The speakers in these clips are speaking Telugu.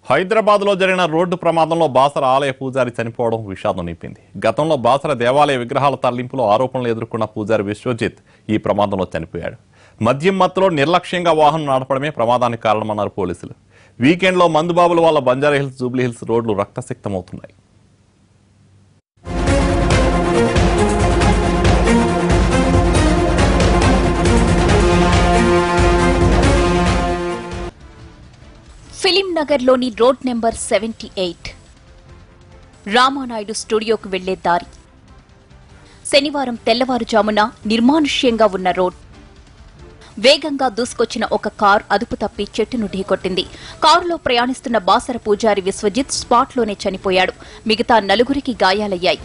హైదరాబాద్ లో జరిగిన రోడ్డు ప్రమాదంలో బాసర ఆలయ పూజారి చనిపోవడం విషాదం నింపింది. గతంలో బాసర దేవాలయ విగ్రహాల తరలింపులో ఆరోపణలు ఎదుర్కొన్న పూజారి విశ్వజిత్ ఈ ప్రమాదంలో చనిపోయాడు. మద్యం మత్తులో నిర్లక్ష్యంగా వాహనం నడపడమే ప్రమాదానికి కారణమన్నారు పోలీసులు. వీకెండ్లో మందుబాబుల వల్ల బంజారాహిల్స్, జూబ్లీహిల్స్ రోడ్లు రక్తసిక్తమవుతున్నాయి. ఫిలిం నగర్లోని రోడ్ నెంబర్ 78 రామానాయుడు స్టూడియోకు వెళ్లే దారి. శనివారం తెల్లవారుజామున నిర్మానుష్యంగా ఉన్న రోడ్. వేగంగా దూసుకొచ్చిన ఒక కారు అదుపు తప్పి చెట్టును ఢీకొట్టింది. కారులో ప్రయాణిస్తున్న బాసర పూజారి విశ్వజిత్ స్పాట్లోనే చనిపోయాడు. మిగతా నలుగురికి గాయాలయ్యాయి.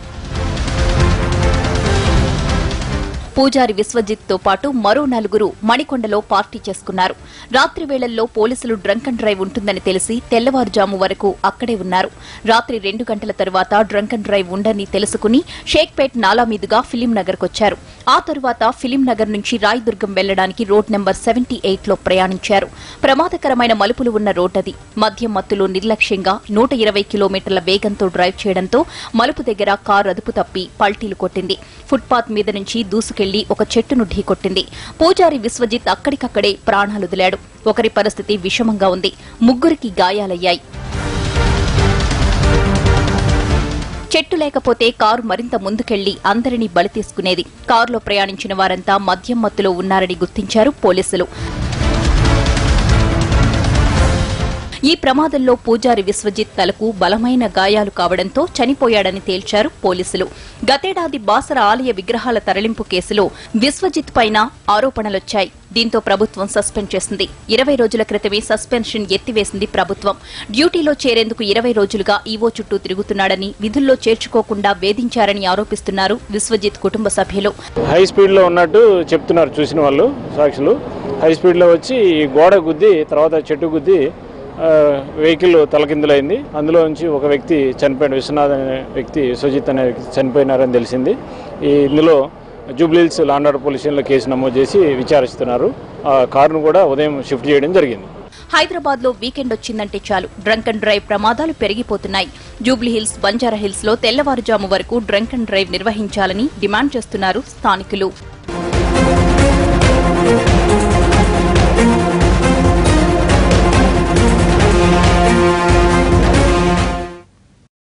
పూజారి విశ్వజిత్ తో పాటు మరో నలుగురు మణికొండలో పార్టీ చేసుకున్నారు. రాత్రి వేళల్లో పోలీసులు డ్రంక్ అండ్ డ్రైవ్ ఉంటుందని తెలిసి తెల్లవారుజాము వరకు అక్కడే ఉన్నారు. రాత్రి 2 గంటల తరువాత డ్రంక్ అండ్ డ్రైవ్ ఉండని తెలుసుకుని షేక్పేట్ నాలా మీదుగా ఫిలిం నగర్ కొచ్చారు. ఆ తరువాత ఫిలిం నగర్ నుంచి రాయదుర్గం వెళ్లడానికి రోడ్ నెంబర్ 78 లో ప్రయాణించారు. ప్రమాదకరమైన మలుపులు ఉన్న రోడ్ అది. మద్యం మత్తులో నిర్లక్ష్యంగా 120 కిలోమీటర్ల వేగంతో డ్రైవ్ చేయడంతో మలుపు దగ్గర కారు అదుపు తప్పి పల్టీలు కొట్టింది. ఫుట్పాత్ మీద నుంచి దూసుకెళ్లి ఒక చెట్టును ఢీకొట్టింది. పూజారి విశ్వజిత్ అక్కడికక్కడే ప్రాణాలొదిలాడు. ఒకరి పరిస్థితి విషమంగా ఉంది. ముగ్గురికి గాయాలయ్యాయి. చెట్టు లేకపోతే కారు మరింత ముందుకెళ్లి అందరినీ బలి తీసుకునేది. కారులో ప్రయాణించిన వారంతా మద్యం మత్తులో ఉన్నారని గుర్తించారు పోలీసులు. ఈ ప్రమాదంలో పూజారి విశ్వజిత్ తలకు బలమైన గాయాలు కావడంతో చనిపోయాడని తేల్చారు పోలీసులు. గతేడాది బాసర ఆలయ విగ్రహాల తరలింపు కేసులో విశ్వజిత్ పైన ఆరోపణలొచ్చాయి. దీంతో ప్రభుత్వం సస్పెండ్ చేసింది. 20 రోజుల క్రితమే సస్పెన్షన్ ఎత్తివేసింది ప్రభుత్వం. డ్యూటీలో చేరేందుకు 20 రోజులుగా ఈవో చుట్టూ తిరుగుతున్నాడని, విధుల్లో చేర్చుకోకుండా వేధించారని ఆరోపిస్తున్నారు విశ్వజిత్ కుటుంబ సభ్యులు. హై స్పీడ్ లో ఉన్నట్టు చెప్తున్నారు చూసిన వాళ్ళు, సాక్షులు. హై స్పీడ్ లో వచ్చి గోడ గుద్ది తర్వాత చెట్టు గుద్ది వెహికల్ తలకిందులైంది. అందులో నుంచి ఒక వ్యక్తి చనిపోయిన, విశ్వనాథ్ అనే వ్యక్తి, సుజిత్ అనే వ్యక్తి చనిపోయినారని తెలిసింది. ఇందులో Jubilee Hills law and order police స్టేషన్లో కేసు నమోదు చేసి విచారిస్తున్నారు. ఆ కారును కూడా ఉదయం షిఫ్ట్ చేయడం జరిగింది. హైదరాబాద్ లో వీకెండ్ వచ్చిందంటే చాలు డ్రంక్ అండ్ డ్రైవ్ ప్రమాదాలు పెరిగిపోతున్నాయి. జూబ్లీహిల్స్, బంజారాహిల్స్ లో తెల్లవారుజాము వరకు డ్రంక్ అండ్ డ్రైవ్ నిర్వహించాలని డిమాండ్ చేస్తున్నారు స్థానికులు.